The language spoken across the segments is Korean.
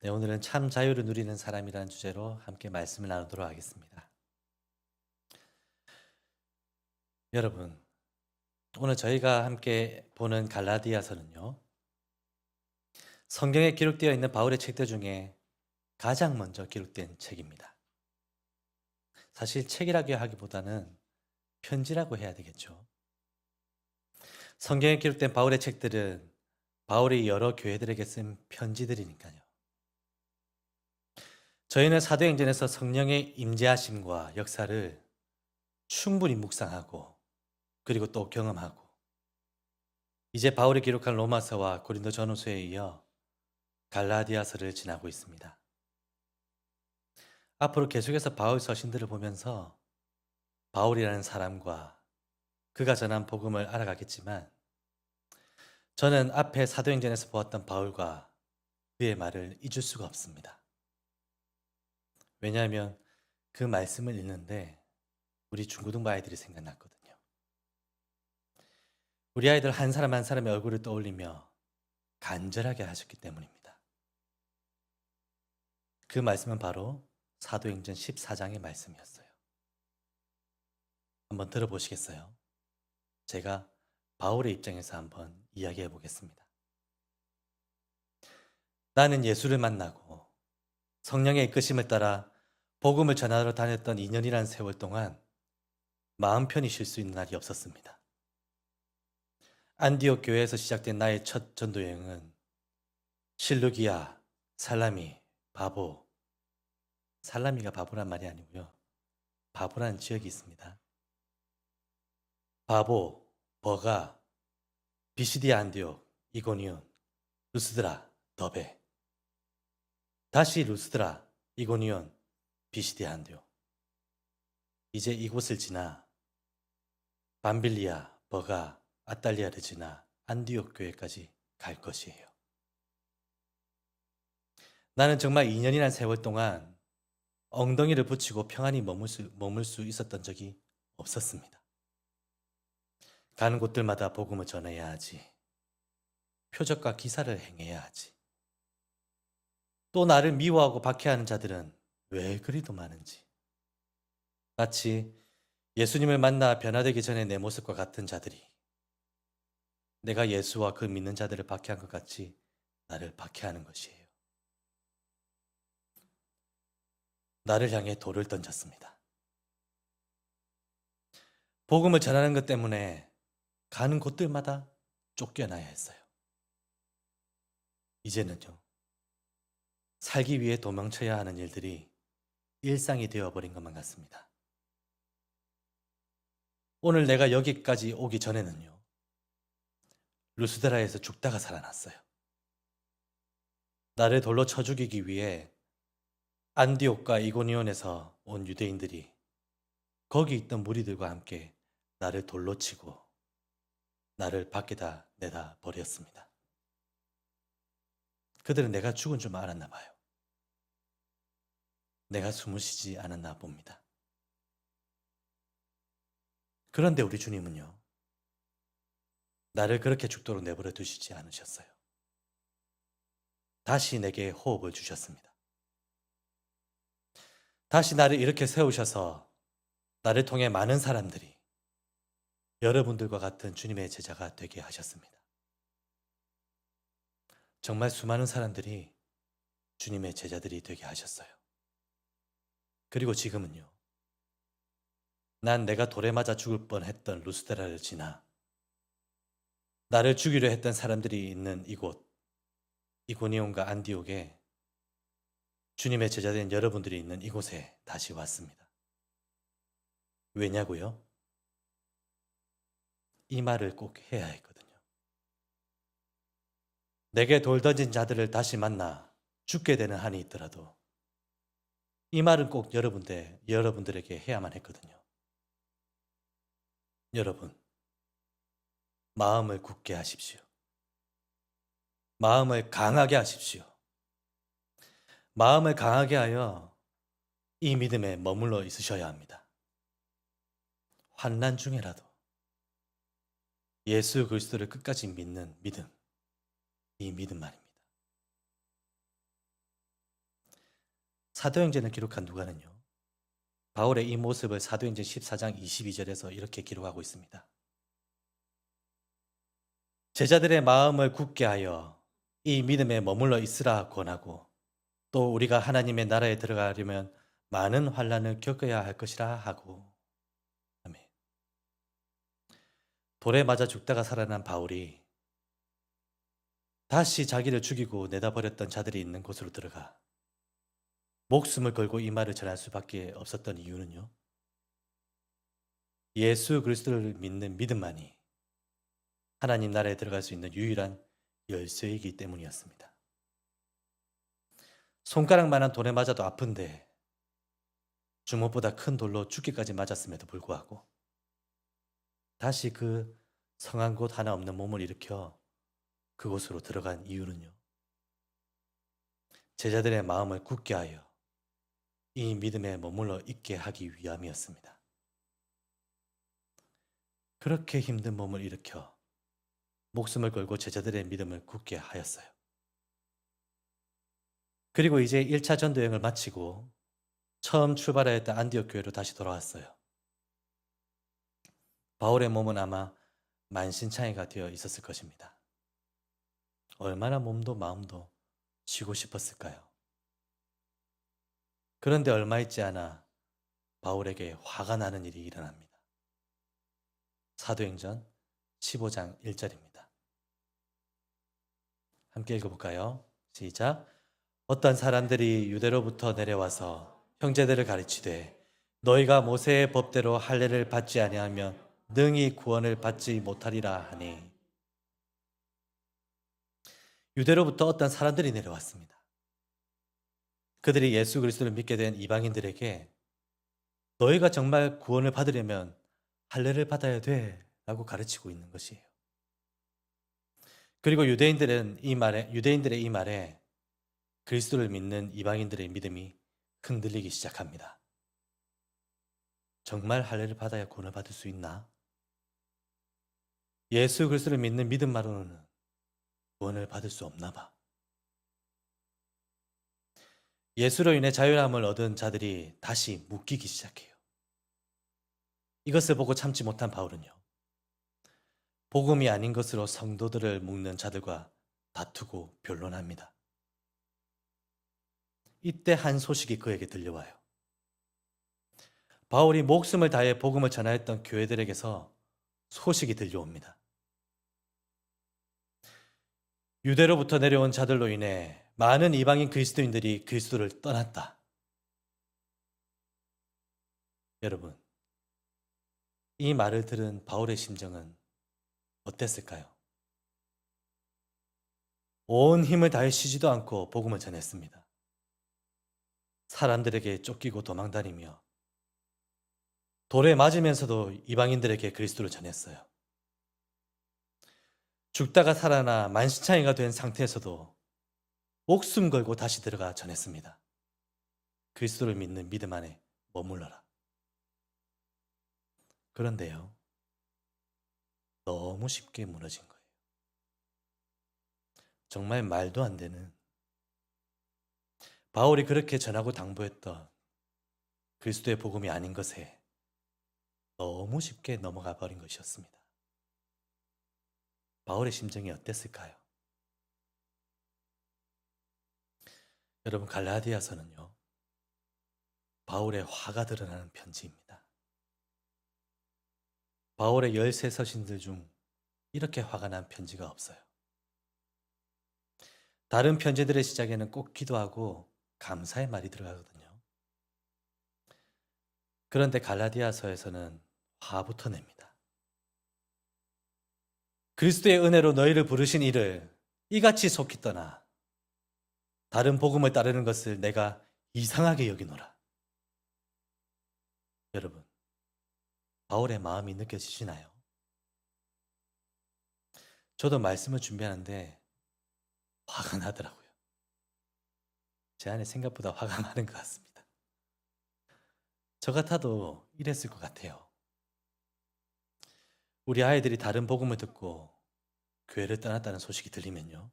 네, 오늘은 참 자유를 누리는 사람이라는 주제로 함께 말씀을 나누도록 하겠습니다. 여러분, 오늘 저희가 함께 보는 갈라디아서는요, 성경에 기록되어 있는 바울의 책들 중에 가장 먼저 기록된 책입니다. 사실 책이라고 하기보다는 편지라고 해야 되겠죠. 성경에 기록된 바울의 책들은 바울이 여러 교회들에게 쓴 편지들이니까요. 저희는 사도행전에서 성령의 임재하심과 역사를 충분히 묵상하고 그리고 또 경험하고 이제 바울이 기록한 로마서와 고린도 전후서에 이어 갈라디아서를 지나고 있습니다. 앞으로 계속해서 바울 서신들을 보면서 바울이라는 사람과 그가 전한 복음을 알아가겠지만 저는 앞에 사도행전에서 보았던 바울과 그의 말을 잊을 수가 없습니다. 왜냐하면 그 말씀을 읽는데 우리 중고등부 아이들이 생각났거든요. 우리 아이들 한 사람 한 사람의 얼굴을 떠올리며 간절하게 하셨기 때문입니다. 그 말씀은 바로 사도행전 14장의 말씀이었어요. 한번 들어보시겠어요? 제가 바울의 입장에서 한번 이야기해 보겠습니다. 나는 예수를 만나고 성령의 이끄심을 따라 복음을 전하러 다녔던 2년이라는 세월 동안 마음 편히 쉴 수 있는 날이 없었습니다. 안디옥 교회에서 시작된 나의 첫 전도 여행은 실루기아, 살라미, 바보. 살라미가 바보란 말이 아니고요. 바보라는 지역이 있습니다. 바보, 버가, 비시디아 안디옥, 이고니온, 루스드라, 더베. 다시 루스드라, 이고니온, 비시디아 안디옥. 이제 이곳을 지나 밤빌리아, 버가, 아탈리아를 지나 안디옥 교회까지 갈 것이에요. 나는 정말 2년이란 세월 동안 엉덩이를 붙이고 평안히 머물 수 있었던 적이 없었습니다. 가는 곳들마다 복음을 전해야 하지. 표적과 기사를 행해야 하지. 또 나를 미워하고 박해하는 자들은 왜 그리도 많은지. 마치 예수님을 만나 변화되기 전에 내 모습과 같은 자들이 내가 예수와 그 믿는 자들을 박해한 것 같이 나를 박해하는 것이에요. 나를 향해 돌을 던졌습니다. 복음을 전하는 것 때문에 가는 곳들마다 쫓겨나야 했어요. 이제는요, 살기 위해 도망쳐야 하는 일들이 일상이 되어버린 것만 같습니다. 오늘 내가 여기까지 오기 전에는요, 루스드라에서 죽다가 살아났어요. 나를 돌로 쳐 죽이기 위해 안디옥과 이고니온에서 온 유대인들이 거기 있던 무리들과 함께 나를 돌로 치고 나를 밖에다 내다 버렸습니다. 그들은 내가 죽은 줄 알았나 봐요. 내가 숨을 쉬지 않았나 봅니다. 그런데 우리 주님은요, 나를 그렇게 죽도록 내버려 두시지 않으셨어요. 다시 내게 호흡을 주셨습니다. 다시 나를 이렇게 세우셔서 나를 통해 많은 사람들이 여러분들과 같은 주님의 제자가 되게 하셨습니다. 정말 수많은 사람들이 주님의 제자들이 되게 하셨어요. 그리고 지금은요, 난 내가 돌에 맞아 죽을 뻔했던 루스드라를 지나 나를 죽이려 했던 사람들이 있는 이곳 이고니온과 안디옥에 주님의 제자된 여러분들이 있는 이곳에 다시 왔습니다. 왜냐고요? 이 말을 꼭 해야 했거든요. 내게 돌 던진 자들을 다시 만나 죽게 되는 한이 있더라도 이 말은 꼭 여러분들에게 해야만 했거든요. 여러분, 마음을 굳게 하십시오. 마음을 강하게 하십시오. 마음을 강하게 하여 이 믿음에 머물러 있으셔야 합니다. 환난 중에라도 예수 그리스도를 끝까지 믿는 믿음, 이 믿음 말입니다. 사도행전을 기록한 누가는요, 바울의 이 모습을 사도행전 14장 22절에서 이렇게 기록하고 있습니다. 제자들의 마음을 굳게 하여 이 믿음에 머물러 있으라 권하고, 또 우리가 하나님의 나라에 들어가려면 많은 환난을 겪어야 할 것이라 하고. 아멘. 돌에 맞아 죽다가 살아난 바울이 다시 자기를 죽이고 내다버렸던 자들이 있는 곳으로 들어가 목숨을 걸고 이 말을 전할 수밖에 없었던 이유는요, 예수 그리스도를 믿는 믿음만이 하나님 나라에 들어갈 수 있는 유일한 열쇠이기 때문이었습니다. 손가락만한 돌에 맞아도 아픈데 주먹보다 큰 돌로 죽기까지 맞았음에도 불구하고 다시 그 성한 곳 하나 없는 몸을 일으켜 그곳으로 들어간 이유는요, 제자들의 마음을 굳게 하여 이 믿음에 머물러 있게 하기 위함이었습니다. 그렇게 힘든 몸을 일으켜 목숨을 걸고 제자들의 믿음을 굳게 하였어요. 그리고 이제 1차 전도여행을 마치고 처음 출발하였던 안디옥 교회로 다시 돌아왔어요. 바울의 몸은 아마 만신창이가 되어 있었을 것입니다. 얼마나 몸도 마음도 쉬고 싶었을까요? 그런데 얼마 있지 않아 바울에게 화가 나는 일이 일어납니다. 사도행전 15장 1절입니다. 함께 읽어볼까요? 시작. 어떤 사람들이 유대로부터 내려와서 형제들을 가르치되 너희가 모세의 법대로 할례를 받지 아니하면 능히 구원을 받지 못하리라 하니. 유대로부터 어떤 사람들이 내려왔습니다. 그들이 예수 그리스도를 믿게 된 이방인들에게 너희가 정말 구원을 받으려면 할례를 받아야 돼 라고 가르치고 있는 것이에요. 그리고 유대인들의 이 말에 그리스도를 믿는 이방인들의 믿음이 흔들리기 시작합니다. 정말 할례를 받아야 구원을 받을 수 있나? 예수 그리스도를 믿는 믿음만으로는 구원을 받을 수 없나 봐. 예수로 인해 자유함을 얻은 자들이 다시 묶이기 시작해요. 이것을 보고 참지 못한 바울은요, 복음이 아닌 것으로 성도들을 묶는 자들과 다투고 변론합니다. 이때 한 소식이 그에게 들려와요. 바울이 목숨을 다해 복음을 전하였던 교회들에게서 소식이 들려옵니다. 유대로부터 내려온 자들로 인해 많은 이방인 그리스도인들이 그리스도를 떠났다. 여러분, 이 말을 들은 바울의 심정은 어땠을까요? 온 힘을 다해 쉬지도 않고 복음을 전했습니다. 사람들에게 쫓기고 도망다니며 돌에 맞으면서도 이방인들에게 그리스도를 전했어요. 죽다가 살아나 만신창이가 된 상태에서도 목숨 걸고 다시 들어가 전했습니다. 그리스도를 믿는 믿음 안에 머물러라. 그런데요, 너무 쉽게 무너진 거예요. 정말 말도 안 되는, 바울이 그렇게 전하고 당부했던 그리스도의 복음이 아닌 것에 너무 쉽게 넘어가 버린 것이었습니다. 바울의 심정이 어땠을까요? 여러분, 갈라디아서는요, 바울의 화가 드러나는 편지입니다. 바울의 13서신들 중 이렇게 화가 난 편지가 없어요. 다른 편지들의 시작에는 꼭 기도하고 감사의 말이 들어가거든요. 그런데 갈라디아서에서는 화부터 냅니다. 그리스도의 은혜로 너희를 부르신 이를 이같이 속히 떠나 다른 복음을 따르는 것을 내가 이상하게 여기노라. 여러분, 바울의 마음이 느껴지시나요? 저도 말씀을 준비하는데 화가 나더라고요. 제 안에 생각보다 화가 많은 것 같습니다. 저 같아도 이랬을 것 같아요. 우리 아이들이 다른 복음을 듣고 교회를 떠났다는 소식이 들리면요,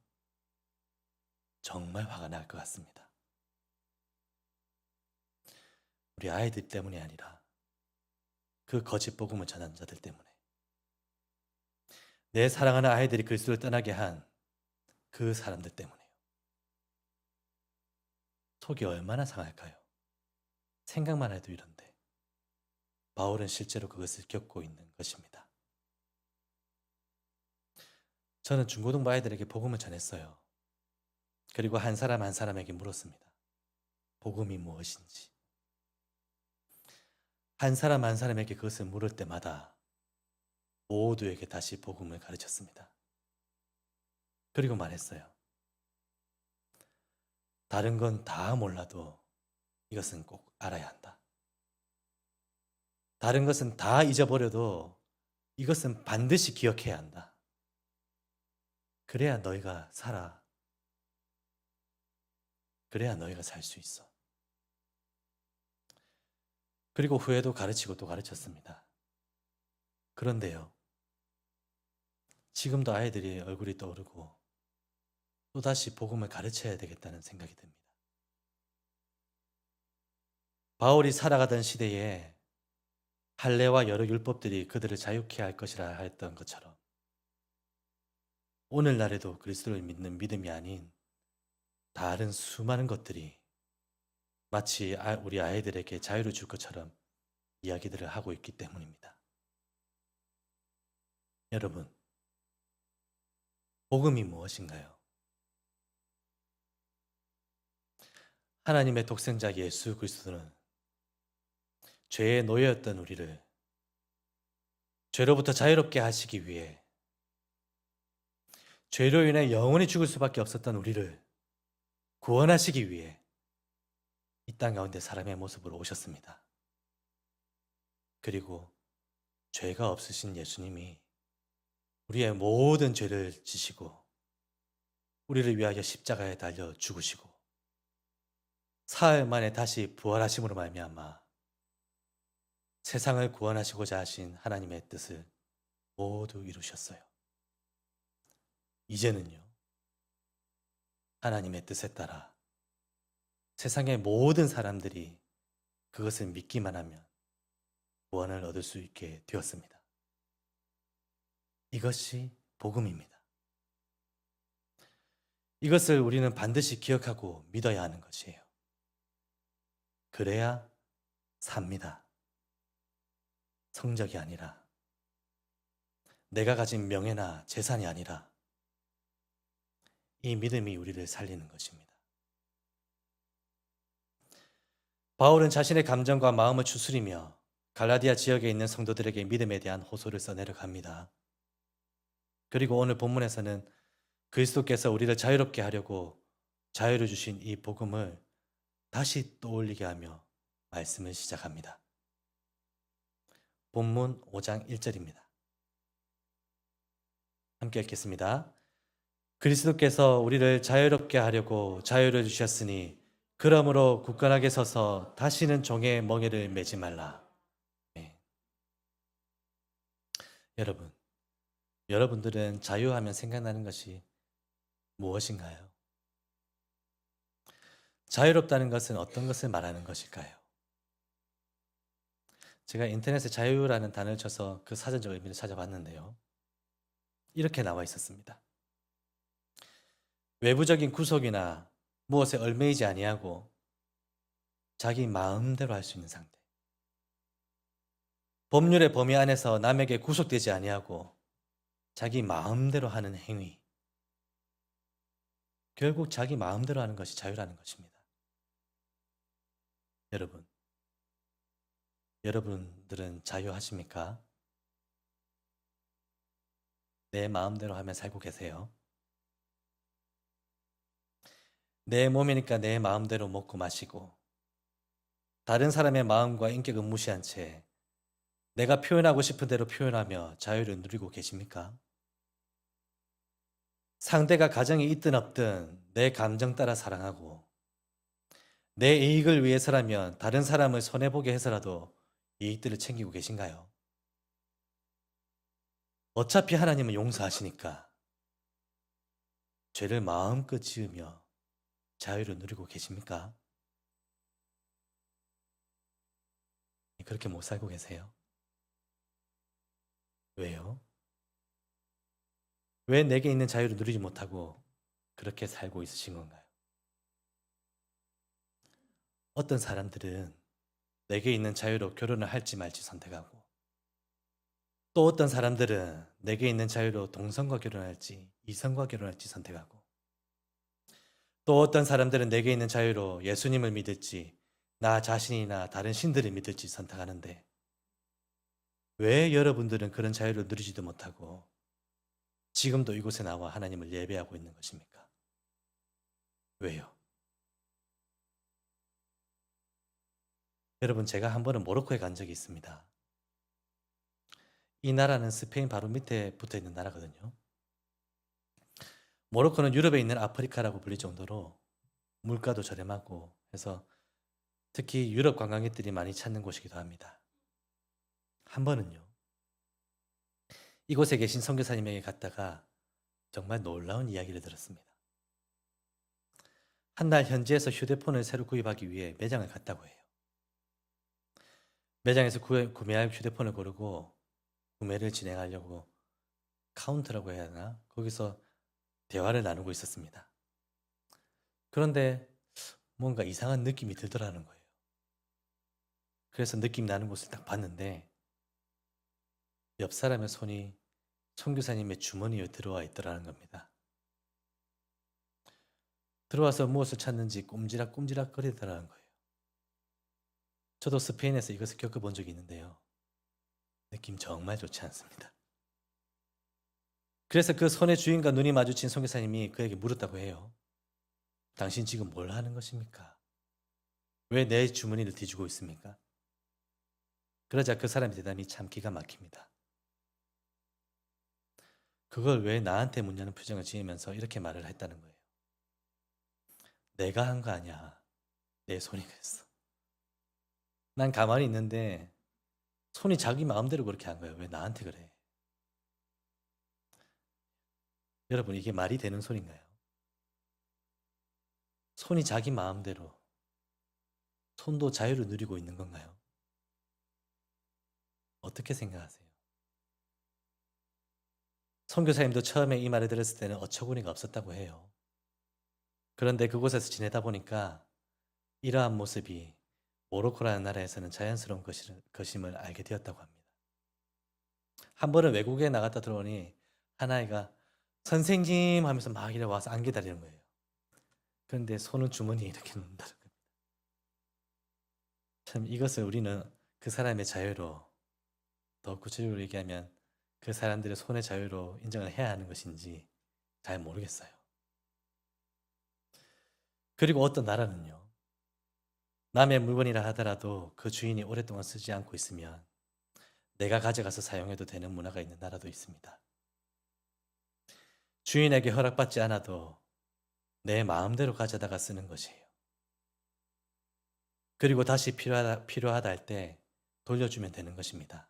정말 화가 날 것 같습니다. 우리 아이들 때문이 아니라 그 거짓 복음을 전하는 자들 때문에, 내 사랑하는 아이들이 그리스도를 떠나게 한 그 사람들 때문에요. 속이 얼마나 상할까요? 생각만 해도 이런데 바울은 실제로 그것을 겪고 있는 것입니다. 저는 중고등부 아이들에게 복음을 전했어요. 그리고 한 사람 한 사람에게 물었습니다. 복음이 무엇인지. 한 사람 한 사람에게 그것을 물을 때마다 모두에게 다시 복음을 가르쳤습니다. 그리고 말했어요. 다른 건 다 몰라도 이것은 꼭 알아야 한다. 다른 것은 다 잊어버려도 이것은 반드시 기억해야 한다. 그래야 너희가 살아. 그래야 너희가 살 수 있어. 그리고 후에도 가르치고 또 가르쳤습니다. 그런데요, 지금도 아이들이 얼굴이 떠오르고 또다시 복음을 가르쳐야 되겠다는 생각이 듭니다. 바울이 살아가던 시대에 할례와 여러 율법들이 그들을 자유케 할 것이라 했던 것처럼 오늘날에도 그리스도를 믿는 믿음이 아닌 다른 수많은 것들이 마치 우리 아이들에게 자유를 줄 것처럼 이야기들을 하고 있기 때문입니다. 여러분, 복음이 무엇인가요? 하나님의 독생자 예수 그리스도는 죄의 노예였던 우리를 죄로부터 자유롭게 하시기 위해, 죄로 인해 영원히 죽을 수밖에 없었던 우리를 구원하시기 위해 이 땅 가운데 사람의 모습으로 오셨습니다. 그리고 죄가 없으신 예수님이 우리의 모든 죄를 지시고 우리를 위하여 십자가에 달려 죽으시고 사흘 만에 다시 부활하심으로 말미암아 세상을 구원하시고자 하신 하나님의 뜻을 모두 이루셨어요. 이제는요, 하나님의 뜻에 따라 세상의 모든 사람들이 그것을 믿기만 하면 구원을 얻을 수 있게 되었습니다. 이것이 복음입니다. 이것을 우리는 반드시 기억하고 믿어야 하는 것이에요. 그래야 삽니다. 성적이 아니라, 내가 가진 명예나 재산이 아니라 이 믿음이 우리를 살리는 것입니다. 바울은 자신의 감정과 마음을 추스리며 갈라디아 지역에 있는 성도들에게 믿음에 대한 호소를 써내려갑니다. 그리고 오늘 본문에서는 그리스도께서 우리를 자유롭게 하려고 자유를 주신 이 복음을 다시 떠올리게 하며 말씀을 시작합니다. 본문 5장 1절입니다. 함께 읽겠습니다. 그리스도께서 우리를 자유롭게 하려고 자유를 주셨으니 그러므로 굳건하게 서서 다시는 종의 멍에를 매지 말라. 네. 여러분들은 자유하면 생각나는 것이 무엇인가요? 자유롭다는 것은 어떤 것을 말하는 것일까요? 제가 인터넷에 자유라는 단어를 쳐서 그 사전적 의미를 찾아봤는데요. 이렇게 나와 있었습니다. 외부적인 구속이나 무엇에 얽매이지 아니하고 자기 마음대로 할 수 있는 상태. 법률의 범위 안에서 남에게 구속되지 아니하고 자기 마음대로 하는 행위. 결국 자기 마음대로 하는 것이 자유라는 것입니다. 여러분들은 자유하십니까? 내 마음대로 하며 살고 계세요? 내 몸이니까 내 마음대로 먹고 마시고 다른 사람의 마음과 인격은 무시한 채 내가 표현하고 싶은 대로 표현하며 자유를 누리고 계십니까? 상대가 가정이 있든 없든 내 감정 따라 사랑하고 내 이익을 위해서라면 다른 사람을 손해보게 해서라도 이익들을 챙기고 계신가요? 어차피 하나님은 용서하시니까 죄를 마음껏 지으며 자유를 누리고 계십니까? 그렇게 못 살고 계세요? 왜요? 왜 내게 있는 자유를 누리지 못하고 그렇게 살고 있으신 건가요? 어떤 사람들은 내게 있는 자유로 결혼을 할지 말지 선택하고, 또 어떤 사람들은 내게 있는 자유로 동성과 결혼할지 이성과 결혼할지 선택하고, 또 어떤 사람들은 내게 있는 자유로 예수님을 믿을지 나 자신이나 다른 신들을 믿을지 선택하는데, 왜 여러분들은 그런 자유를 누리지도 못하고 지금도 이곳에 나와 하나님을 예배하고 있는 것입니까? 왜요? 여러분, 제가 한 번은 모로코에 간 적이 있습니다. 이 나라는 스페인 바로 밑에 붙어 있는 나라거든요. 모로코는 유럽에 있는 아프리카라고 불릴 정도로 물가도 저렴하고 해서 특히 유럽 관광객들이 많이 찾는 곳이기도 합니다. 한 번은요, 이곳에 계신 선교사님에게 갔다가 정말 놀라운 이야기를 들었습니다. 한 날 현지에서 휴대폰을 새로 구입하기 위해 매장을 갔다고 해요. 매장에서 구매할 휴대폰을 고르고 구매를 진행하려고 카운터라고 해야 하나? 거기서 대화를 나누고 있었습니다. 그런데 뭔가 이상한 느낌이 들더라는 거예요. 그래서 느낌 나는 곳을 딱 봤는데 옆 사람의 손이 선교사님의 주머니에 들어와 있더라는 겁니다. 들어와서 무엇을 찾는지 꼼지락꼼지락 거리더라는 거예요. 저도 스페인에서 이것을 겪어본 적이 있는데요. 느낌 정말 좋지 않습니다. 그래서 그 손의 주인과 눈이 마주친 선교사님이 그에게 물었다고 해요. 당신 지금 뭘 하는 것입니까? 왜 내 주머니를 뒤지고 있습니까? 그러자 그 사람의 대답이 참 기가 막힙니다. 그걸 왜 나한테 묻냐는 표정을 지으면서 이렇게 말을 했다는 거예요. 내가 한 거 아니야. 내 손이 그랬어. 난 가만히 있는데 손이 자기 마음대로 그렇게 한 거예요. 왜 나한테 그래? 여러분, 이게 말이 되는 소리인가요? 손이 자기 마음대로, 손도 자유를 누리고 있는 건가요? 어떻게 생각하세요? 선교사님도 처음에 이 말을 들었을 때는 어처구니가 없었다고 해요. 그런데 그곳에서 지내다 보니까 이러한 모습이 모로코라는 나라에서는 자연스러운 것임을 알게 되었다고 합니다. 한 번은 외국에 나갔다 들어오니 한 아이가 선생님 하면서 막 이래 와서 안기다리는 거예요. 그런데 손은 주머니에 이렇게 놓는다는 겁니다. 참 이것을 우리는 그 사람의 자유로, 더 구체적으로 얘기하면 그 사람들의 손의 자유로 인정을 해야 하는 것인지 잘 모르겠어요. 그리고 어떤 나라는요, 남의 물건이라 하더라도 그 주인이 오랫동안 쓰지 않고 있으면 내가 가져가서 사용해도 되는 문화가 있는 나라도 있습니다. 주인에게 허락받지 않아도 내 마음대로 가져다가 쓰는 것이에요. 그리고 다시 필요하다 할 때 돌려주면 되는 것입니다.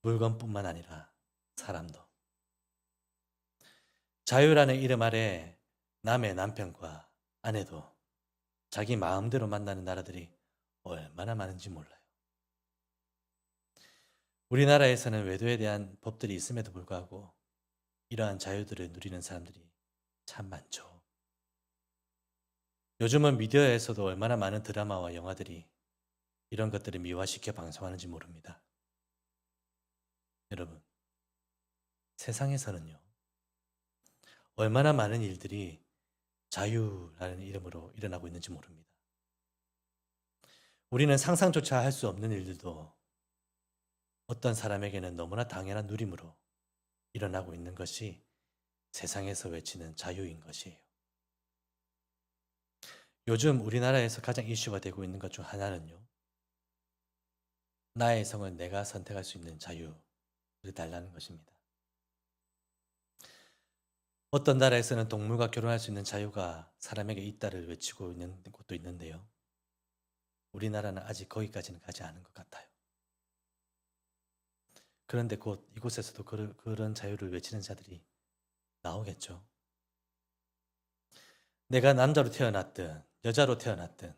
물건뿐만 아니라 사람도. 자유라는 이름 아래 남의 남편과 아내도 자기 마음대로 만나는 나라들이 얼마나 많은지 몰라요. 우리나라에서는 외도에 대한 법들이 있음에도 불구하고 이러한 자유들을 누리는 사람들이 참 많죠. 요즘은 미디어에서도 얼마나 많은 드라마와 영화들이 이런 것들을 미화시켜 방송하는지 모릅니다. 여러분, 세상에서는요, 얼마나 많은 일들이 자유라는 이름으로 일어나고 있는지 모릅니다. 우리는 상상조차 할 수 없는 일들도 어떤 사람에게는 너무나 당연한 누림으로 일어나고 있는 것이 세상에서 외치는 자유인 것이에요. 요즘 우리나라에서 가장 이슈가 되고 있는 것 중 하나는요, 나의 성을 내가 선택할 수 있는 자유를 달라는 것입니다. 어떤 나라에서는 동물과 결혼할 수 있는 자유가 사람에게 있다를 외치고 있는 곳도 있는데요. 우리나라는 아직 거기까지는 가지 않은 것 같아요. 그런데 곧 이곳에서도 그런 자유를 외치는 자들이 나오겠죠. 내가 남자로 태어났든 여자로 태어났든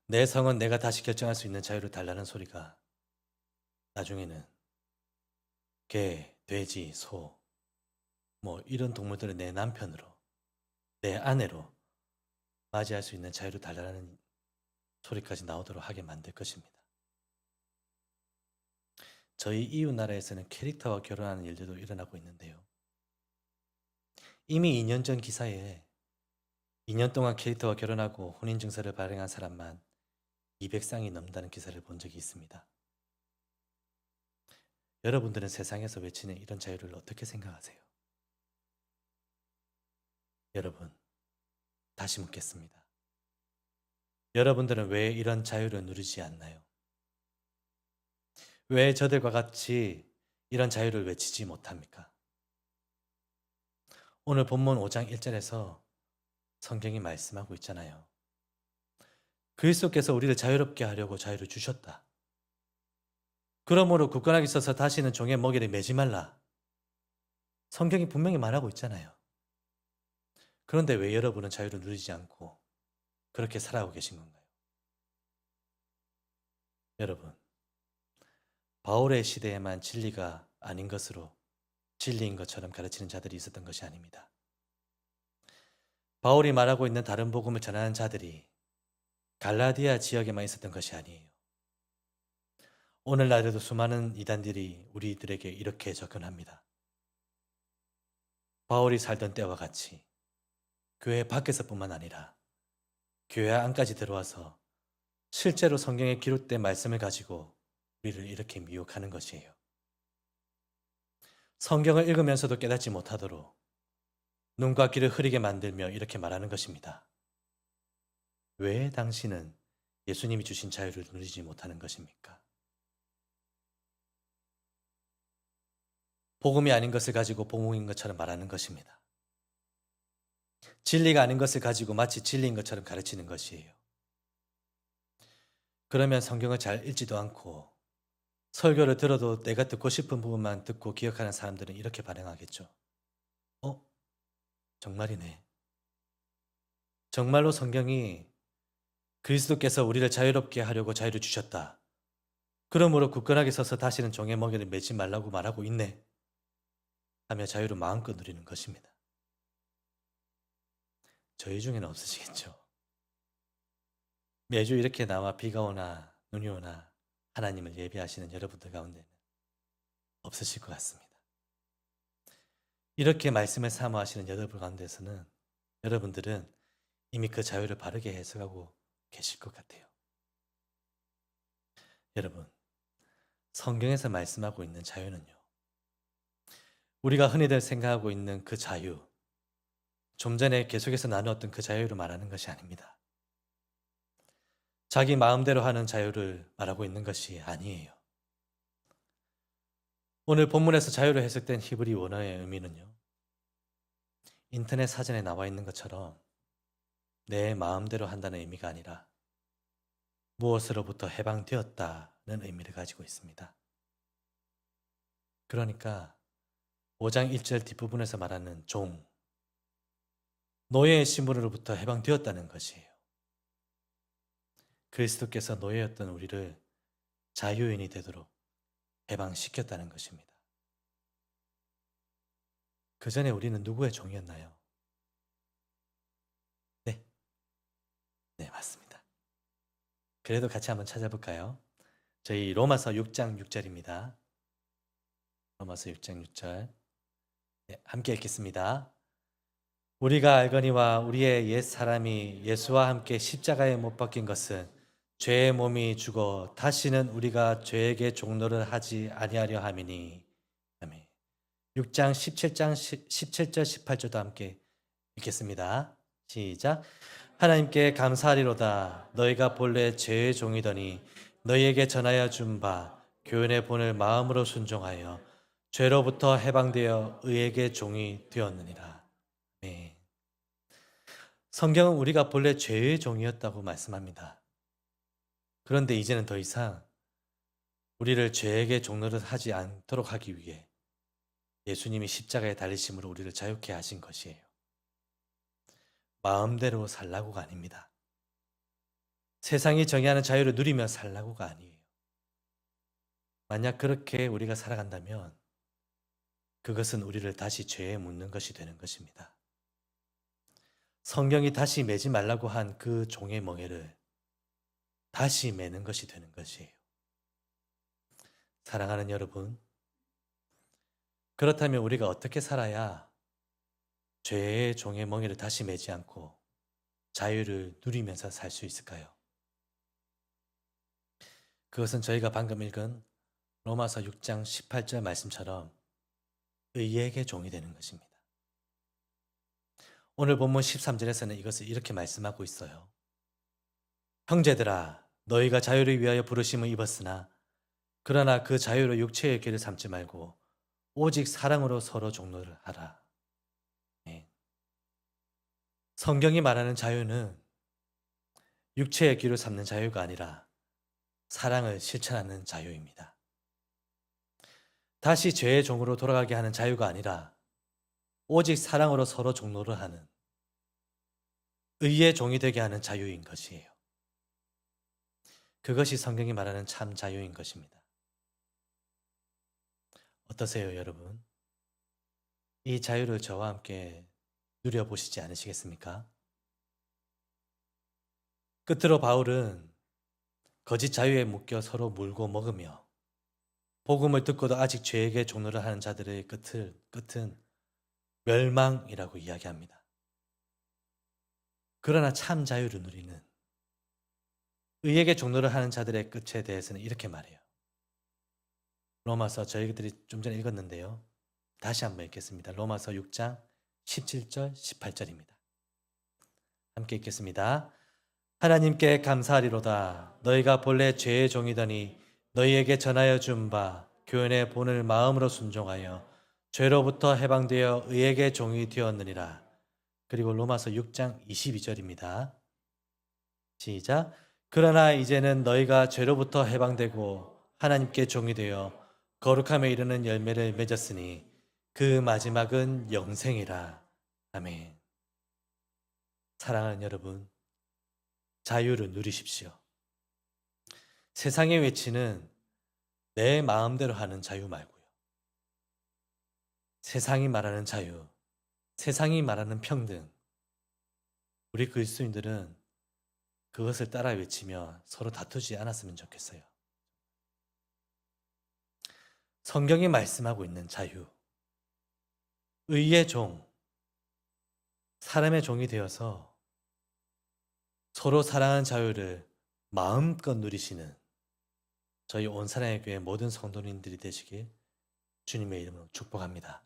내 성은 내가 다시 결정할 수 있는 자유를 달라는 소리가 나중에는 개, 돼지, 소, 뭐 이런 동물들을 내 남편으로, 내 아내로 맞이할 수 있는 자유를 달라는 소리까지 나오도록 하게 만들 것입니다. 저희 이웃 나라에서는 캐릭터와 결혼하는 일들도 일어나고 있는데요. 이미 2년 전 기사에 2년 동안 캐릭터와 결혼하고 혼인증서를 발행한 사람만 200쌍이 넘는다는 기사를 본 적이 있습니다. 여러분들은 세상에서 외치는 이런 자유를 어떻게 생각하세요? 여러분, 다시 묻겠습니다. 여러분들은 왜 이런 자유를 누리지 않나요? 왜 저들과 같이 이런 자유를 외치지 못합니까? 오늘 본문 5장 1절에서 성경이 말씀하고 있잖아요. 그리스도께서 우리를 자유롭게 하려고 자유를 주셨다. 그러므로 굳건하게 있어서 다시는 종의 멍에를 매지 말라. 성경이 분명히 말하고 있잖아요. 그런데 왜 여러분은 자유를 누리지 않고 그렇게 살아가고 계신 건가요? 여러분, 바울의 시대에만 진리가 아닌 것으로 진리인 것처럼 가르치는 자들이 있었던 것이 아닙니다. 바울이 말하고 있는 다른 복음을 전하는 자들이 갈라디아 지역에만 있었던 것이 아니에요. 오늘날에도 수많은 이단들이 우리들에게 이렇게 접근합니다. 바울이 살던 때와 같이 교회 밖에서뿐만 아니라 교회 안까지 들어와서 실제로 성경에 기록된 말씀을 가지고 우리를 이렇게 미혹하는 것이에요. 성경을 읽으면서도 깨닫지 못하도록 눈과 귀를 흐리게 만들며 이렇게 말하는 것입니다. 왜 당신은 예수님이 주신 자유를 누리지 못하는 것입니까? 복음이 아닌 것을 가지고 복음인 것처럼 말하는 것입니다. 진리가 아닌 것을 가지고 마치 진리인 것처럼 가르치는 것이에요. 그러면 성경을 잘 읽지도 않고 설교를 들어도 내가 듣고 싶은 부분만 듣고 기억하는 사람들은 이렇게 반응하겠죠. 정말이네. 정말로 성경이 그리스도께서 우리를 자유롭게 하려고 자유를 주셨다. 그러므로 굳건하게 서서 다시는 종의 멍에를 매지 말라고 말하고 있네. 하며 자유를 마음껏 누리는 것입니다. 저희 중에는 없으시겠죠. 매주 이렇게 나와 비가 오나 눈이 오나 하나님을 예배하시는 여러분들 가운데는 없으실 것 같습니다. 이렇게 말씀을 사모하시는 여러분 가운데서는 여러분들은 이미 그 자유를 바르게 해석하고 계실 것 같아요. 여러분, 성경에서 말씀하고 있는 자유는요, 우리가 흔히들 생각하고 있는 그 자유, 좀 전에 계속해서 나누었던 그 자유를 말하는 것이 아닙니다. 자기 마음대로 하는 자유를 말하고 있는 것이 아니에요. 오늘 본문에서 자유로 해석된 히브리 원어의 의미는요, 인터넷 사전에 나와 있는 것처럼 내 마음대로 한다는 의미가 아니라 무엇으로부터 해방되었다는 의미를 가지고 있습니다. 그러니까 5장 1절 뒷부분에서 말하는 종, 노예의 신분으로부터 해방되었다는 것이에요. 그리스도께서 노예였던 우리를 자유인이 되도록 해방시켰다는 것입니다. 그 전에 우리는 누구의 종이었나요? 네, 맞습니다. 그래도 같이 한번 찾아볼까요? 저희 로마서 6장 6절입니다. 로마서 6장 6절. 네, 함께 읽겠습니다. 우리가 알거니와 우리의 옛 사람이 예수와 함께 십자가에 못 박힌 것은 죄의 몸이 죽어 다시는 우리가 죄에게 종노를 하지 아니하려 함이니. 아멘. 6장 17절 18절도 함께 읽겠습니다. 시작. 하나님께 감사하리로다. 너희가 본래 죄의 종이더니 너희에게 전하여 준 바 교훈의 본을 마음으로 순종하여 죄로부터 해방되어 의에게 종이 되었느니라. 네. 성경은 우리가 본래 죄의 종이었다고 말씀합니다. 그런데 이제는 더 이상 우리를 죄에게 종노릇 하지 않도록 하기 위해 예수님이 십자가에 달리심으로 우리를 자유케 하신 것이에요. 마음대로 살라고가 아닙니다. 세상이 정의하는 자유를 누리며 살라고가 아니에요. 만약 그렇게 우리가 살아간다면 그것은 우리를 다시 죄에 묻는 것이 되는 것입니다. 성경이 다시 매지 말라고 한 그 종의 멍에를 다시 매는 것이 되는 것이에요. 사랑하는 여러분, 그렇다면 우리가 어떻게 살아야 죄의 종의 멍에를 다시 매지 않고 자유를 누리면서 살 수 있을까요? 그것은 저희가 방금 읽은 로마서 6장 18절 말씀처럼 의의 종이 되는 것입니다. 오늘 본문 13절에서는 이것을 이렇게 말씀하고 있어요. 형제들아, 너희가 자유를 위하여 부르심을 입었으나 그러나 그 자유로 육체의 길을 삼지 말고 오직 사랑으로 서로 종로를 하라. 네. 성경이 말하는 자유는 육체의 길을 삼는 자유가 아니라 사랑을 실천하는 자유입니다. 다시 죄의 종으로 돌아가게 하는 자유가 아니라 오직 사랑으로 서로 종로를 하는 의의 종이 되게 하는 자유인 것이에요. 그것이 성경이 말하는 참 자유인 것입니다. 어떠세요, 여러분? 이 자유를 저와 함께 누려보시지 않으시겠습니까? 끝으로 바울은 거짓 자유에 묶여 서로 물고 먹으며 복음을 듣고도 아직 죄에게 종로를 하는 자들의 끝은 멸망이라고 이야기합니다. 그러나 참 자유를 누리는 의에게 종로를 하는 자들의 끝에 대해서는 이렇게 말해요. 로마서 저희들이 좀 전에 읽었는데요. 다시 한번 읽겠습니다. 로마서 6장 17절 18절입니다. 함께 읽겠습니다. 하나님께 감사하리로다. 너희가 본래 죄의 종이더니 너희에게 전하여 준 바 교훈의 본을 마음으로 순종하여 죄로부터 해방되어 의에게 종이 되었느니라. 그리고 로마서 6장 22절입니다. 시작. 그러나 이제는 너희가 죄로부터 해방되고 하나님께 종이 되어 거룩함에 이르는 열매를 맺었으니 그 마지막은 영생이라. 아멘. 사랑하는 여러분, 자유를 누리십시오. 세상에 외치는 내 마음대로 하는 자유 말고요. 세상이 말하는 자유, 세상이 말하는 평등, 우리 그리스도인들은 그것을 따라 외치며 서로 다투지 않았으면 좋겠어요. 성경이 말씀하고 있는 자유, 의의 종, 사람의 종이 되어서 서로 사랑하는 자유를 마음껏 누리시는 저희 온사랑의 교회 모든 성도님들이 되시길 주님의 이름으로 축복합니다.